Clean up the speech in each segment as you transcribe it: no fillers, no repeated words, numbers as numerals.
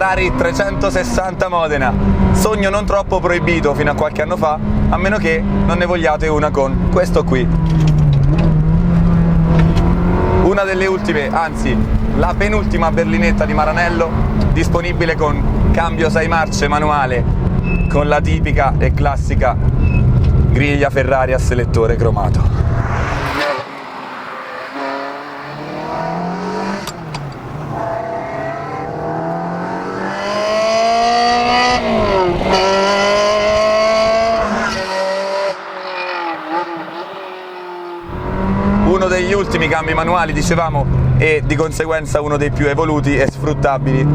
Ferrari 360 Modena, sogno non troppo proibito fino a qualche anno fa, a meno che non ne vogliate una con questo qui. Una delle ultime, anzi la penultima berlinetta di Maranello, disponibile con cambio 6 marce manuale, con la tipica e classica griglia Ferrari a selettore cromato. Uno degli ultimi cambi manuali, dicevamo, e di conseguenza uno dei più evoluti e sfruttabili,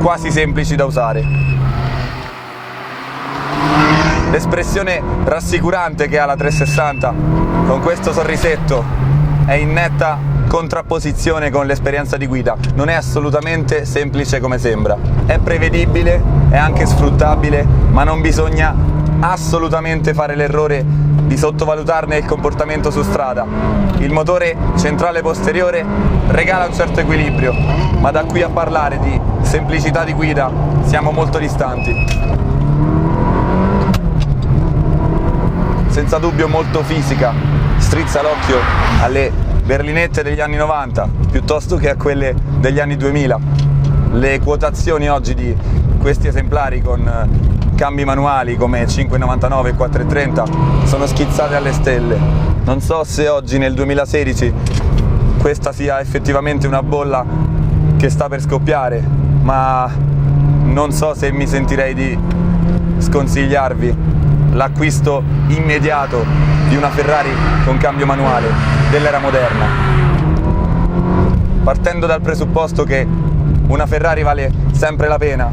quasi semplici da usare. L'espressione rassicurante che ha la 360 con questo sorrisetto è in netta contrapposizione con l'esperienza di guida. Non è assolutamente semplice come sembra, è prevedibile, è anche sfruttabile, ma non bisogna assolutamente fare l'errore di sottovalutarne il comportamento su strada. Il motore centrale posteriore regala un certo equilibrio, ma da qui a parlare di semplicità di guida siamo molto distanti. Senza dubbio molto fisica, strizza l'occhio alle berlinette degli anni 90 piuttosto che a quelle degli anni 2000. Le quotazioni oggi di questi esemplari con cambi manuali come 599 e 430 sono schizzate alle stelle. Non so se oggi nel 2016 questa sia effettivamente una bolla che sta per scoppiare, ma non so se mi sentirei di sconsigliarvi l'acquisto immediato di una Ferrari con cambio manuale dell'era moderna, partendo dal presupposto che una Ferrari vale sempre la pena.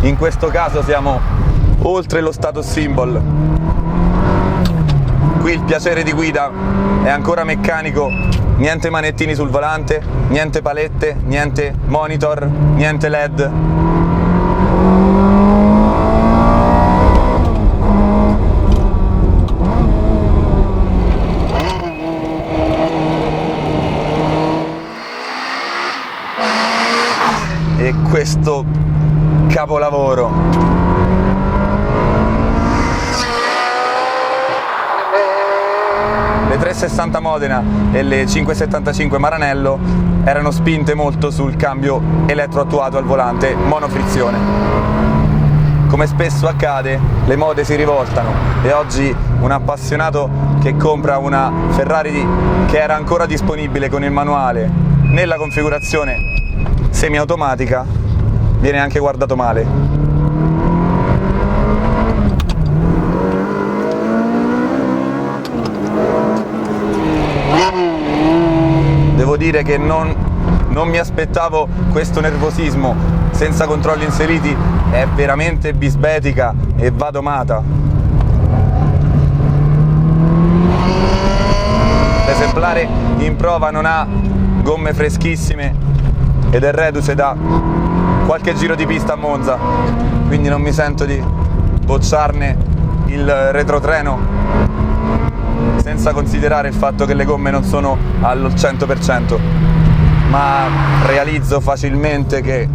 In questo caso siamo oltre lo status symbol. Qui il piacere di guida è ancora meccanico, niente manettini sul volante, niente palette, niente monitor, niente LED. E questo capolavoro. Le 360 Modena e le 575 Maranello erano spinte molto sul cambio elettroattuato al volante monofrizione. Come spesso accade, le mode si rivoltano e oggi un appassionato che compra una Ferrari che era ancora disponibile con il manuale nella configurazione semiautomatica viene anche guardato male. Devo dire che non mi aspettavo questo nervosismo senza controlli inseriti, è veramente bisbetica e va domata. L'esemplare in prova non ha gomme freschissime ed è reduce da qualche giro di pista a Monza, quindi non mi sento di bocciarne il retrotreno, senza considerare il fatto che le gomme non sono al 100%, ma realizzo facilmente che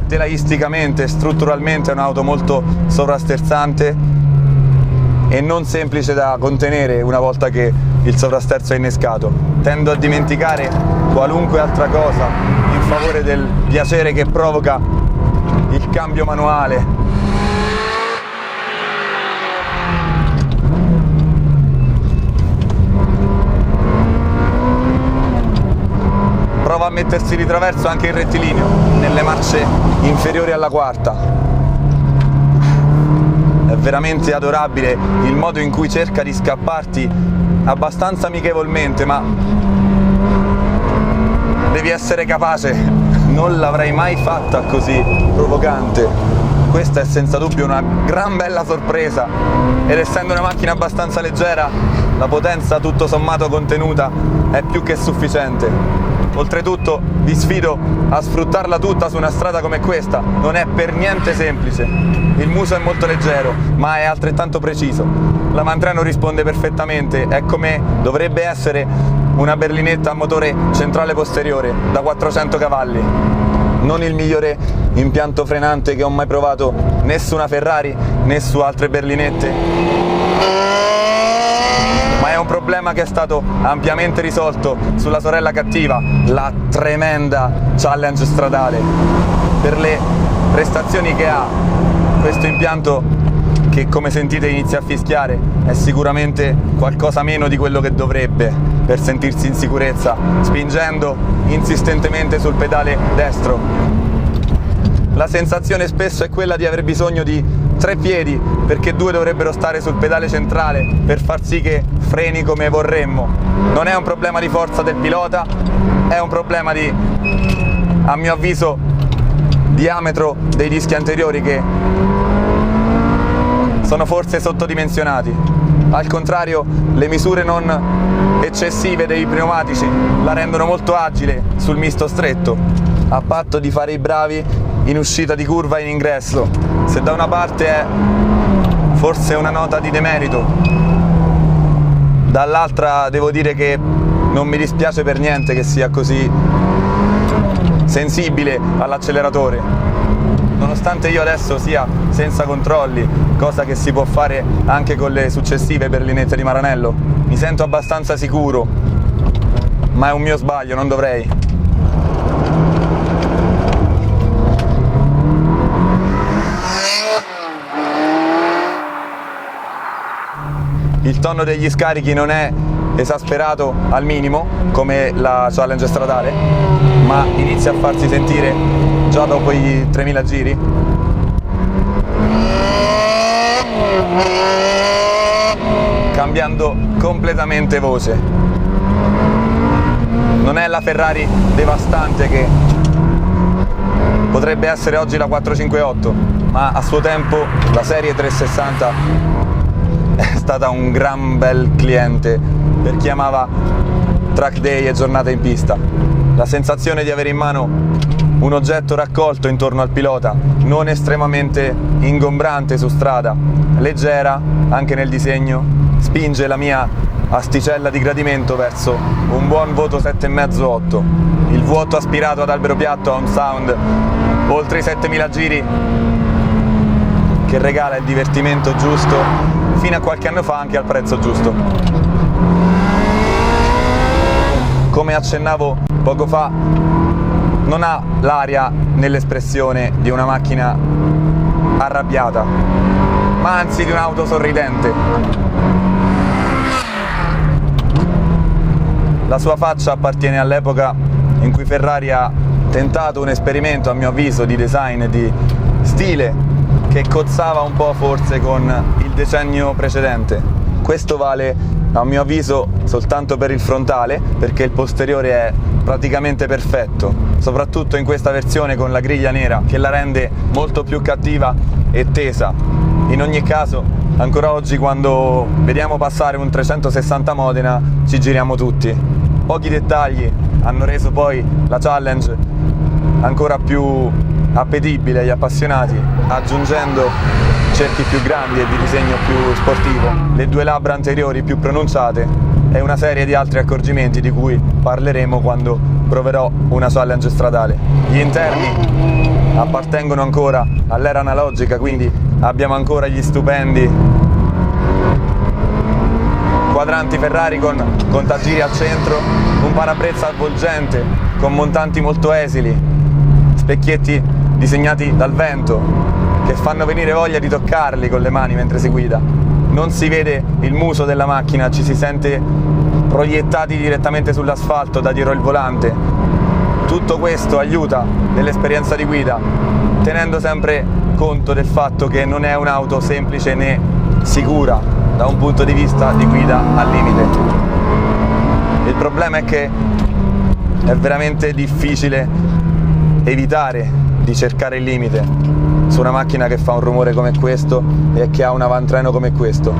telaisticamente e strutturalmente è un'auto molto sovrasterzante e non semplice da contenere una volta che il sovrasterzo è innescato. Tendo a dimenticare qualunque altra cosa in favore del piacere che provoca il cambio manuale. Prova a mettersi di traverso anche in rettilineo, nelle marce inferiori alla quarta. È veramente adorabile il modo in cui cerca di scapparti abbastanza amichevolmente, ma devi essere capace. Non l'avrei mai fatta così provocante. Questa è senza dubbio una gran bella sorpresa ed essendo una macchina abbastanza leggera, la potenza tutto sommato contenuta è più che sufficiente. Oltretutto vi sfido a sfruttarla tutta su una strada come questa, non è per niente semplice. Il muso è molto leggero, ma è altrettanto preciso. L'avantreno risponde perfettamente, è come dovrebbe essere una berlinetta a motore centrale posteriore da 400 cavalli. non il migliore impianto frenante che ho mai provato né su una Ferrari né su altre berlinette, ma è un problema che è stato ampiamente risolto sulla sorella cattiva, la tremenda Challenge stradale. Per le prestazioni che ha questo impianto, che come sentite inizia a fischiare, è sicuramente qualcosa meno di quello che dovrebbe per sentirsi in sicurezza, spingendo insistentemente sul pedale destro. La sensazione spesso è quella di aver bisogno di 3 piedi, perché 2 dovrebbero stare sul pedale centrale per far sì che freni come vorremmo. Non è un problema di forza del pilota, è un problema di, a mio avviso, diametro dei dischi anteriori che sono forse sottodimensionati. Al contrario, le misure non eccessive dei pneumatici la rendono molto agile sul misto stretto, a patto di fare i bravi in uscita di curva e in ingresso. Se da una parte è forse una nota di demerito, dall'altra devo dire che non mi dispiace per niente che sia così sensibile all'acceleratore. Nonostante io adesso sia senza controlli, cosa che si può fare anche con le successive berlinette di Maranello, mi sento abbastanza sicuro, ma è un mio sbaglio, non dovrei. Il tono degli scarichi non è esasperato al minimo come la Challenge stradale, ma inizia a farsi sentire già dopo i 3000 giri. Cambiando completamente voce. Non è la Ferrari devastante che potrebbe essere oggi la 458, ma a suo tempo la serie 360 è stata un gran bel cliente per chi amava track day e giornate in pista. La sensazione di avere in mano un oggetto raccolto intorno al pilota, non estremamente ingombrante su strada, leggera anche nel disegno, spinge la mia asticella di gradimento verso un buon voto 7,5-8. Il vuoto aspirato ad albero piatto ha un sound oltre i 7000 giri che regala il divertimento giusto, fino a qualche anno fa anche al prezzo giusto. Come accennavo poco fa, non ha l'aria nell'espressione di una macchina arrabbiata, ma anzi di un'auto sorridente. La sua faccia appartiene all'epoca in cui Ferrari ha tentato un esperimento, a mio avviso, di design e di stile che cozzava un po' forse con il decennio precedente. Questo vale, a mio avviso, soltanto per il frontale, perché il posteriore è praticamente perfetto, soprattutto in questa versione con la griglia nera che la rende molto più cattiva e tesa. In ogni caso, ancora oggi quando vediamo passare un 360 Modena ci giriamo tutti. Pochi dettagli hanno reso poi la Challenge ancora più appetibile agli appassionati, aggiungendo cerchi più grandi e di disegno più sportivo, le 2 labbra anteriori più pronunciate e una serie di altri accorgimenti di cui parleremo quando proverò una Challenge stradale. Gli interni appartengono ancora all'era analogica, quindi abbiamo ancora gli stupendi quadranti Ferrari con contagiri al centro, un parabrezza avvolgente con montanti molto esili, specchietti disegnati dal vento che fanno venire voglia di toccarli con le mani mentre si guida. Non si vede il muso della macchina, ci si sente proiettati direttamente sull'asfalto da dietro il volante. Tutto questo aiuta nell'esperienza di guida, tenendo sempre conto del fatto che non è un'auto semplice né sicura da un punto di vista di guida al limite. Il problema è che è veramente difficile evitare di cercare il limite su una macchina che fa un rumore come questo e che ha un avantreno come questo.